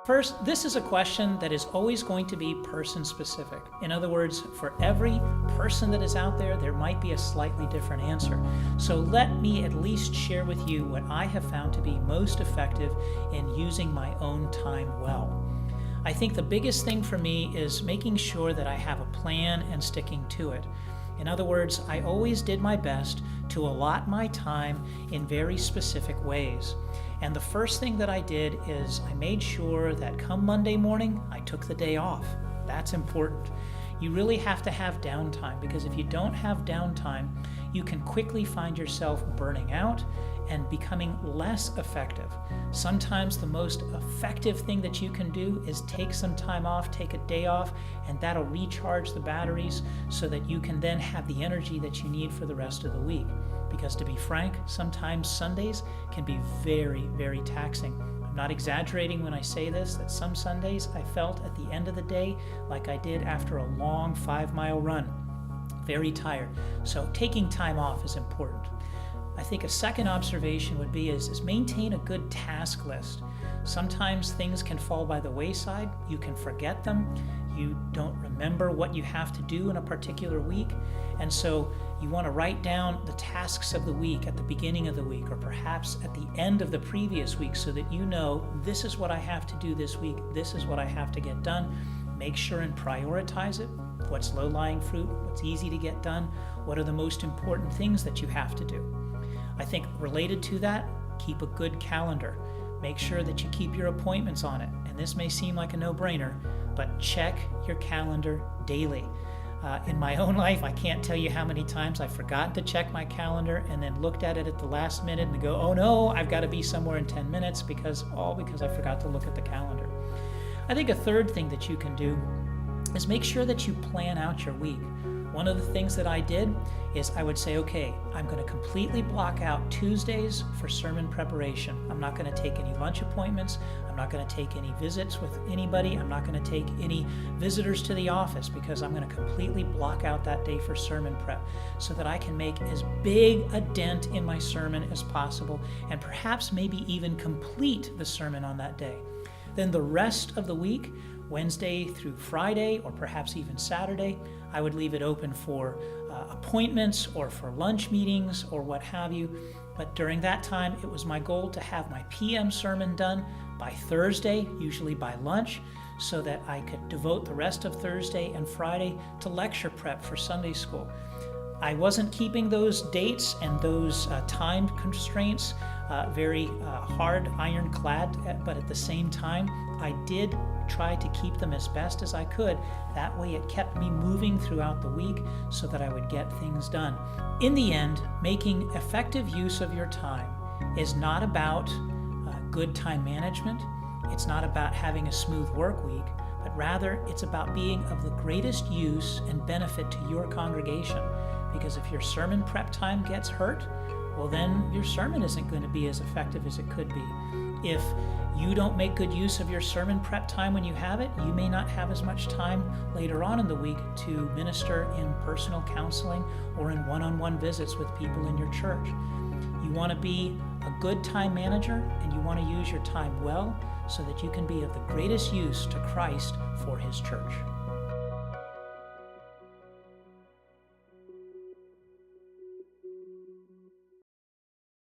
First, this is a question that is always going to be person specific. In other words, for every person that is out there, there might be a slightly different answer. So let me at least share with you what I have found to be most effective in using my own time well. I think the biggest thing for me is making sure that I have a plan and sticking to it. In other words, I always did my best to allot my time in very specific ways. And the first thing that I did is I made sure that come Monday morning, I took the day off. That's important. You really have to have downtime, because if you don't have downtime, you can quickly find yourself burning out and becoming less effective. Sometimes the most effective thing that you can do is take some time off, take a day off, and that'll recharge the batteries so that you can then have the energy that you need for the rest of the week. Because to be frank, sometimes Sundays can be very, very taxing. I'm not exaggerating when I say this, that some Sundays I felt at the end of the day like I did after a long 5-mile run. Very tired. So taking time off is important. I think a second observation would be is maintain a good task list. Sometimes things can fall by the wayside. You can forget them. You don't remember what you have to do in a particular week. And so you want to write down the tasks of the week at the beginning of the week, or perhaps at the end of the previous week, so that you know this is what I have to do this week. This is what I have to get done. Make sure and prioritize it. What's low-lying fruit? What's easy to get done? What are the most important things that you have to do? I think related to that, keep a good calendar. Make sure that you keep your appointments on it. And this may seem like a no-brainer, but check your calendar daily. In my own life, I can't tell you how many times I forgot to check my calendar and then looked at it at the last minute and go, oh no, I've got to be somewhere in 10 minutes because I forgot to look at the calendar. I think a third thing that you can do is make sure that you plan out your week. One of the things that I did is I would say, okay, I'm going to completely block out Tuesdays for sermon preparation. I'm not going to take any lunch appointments. I'm not going to take any visits with anybody. I'm not going to take any visitors to the office, because I'm going to completely block out that day for sermon prep so that I can make as big a dent in my sermon as possible, and perhaps maybe even complete the sermon on that day. Then the rest of the week, Wednesday through Friday, or perhaps even Saturday, I would leave it open for appointments or for lunch meetings or what have you. But during that time, it was my goal to have my PM sermon done by Thursday, usually by lunch, so that I could devote the rest of Thursday and Friday to lecture prep for Sunday school. I wasn't keeping those dates and those time constraints very hard, ironclad, but at the same time, I did try to keep them as best as I could. That way it kept me moving throughout the week so that I would get things done. In the end, making effective use of your time is not about good time management. It's not about having a smooth work week, but rather it's about being of the greatest use and benefit to your congregation. Because if your sermon prep time gets hurt, well then your sermon isn't going to be as effective as it could be. If you don't make good use of your sermon prep time when you have it, you may not have as much time later on in the week to minister in personal counseling or in one-on-one visits with people in your church. You want to be a good time manager, and you want to use your time well so that you can be of the greatest use to Christ for His church.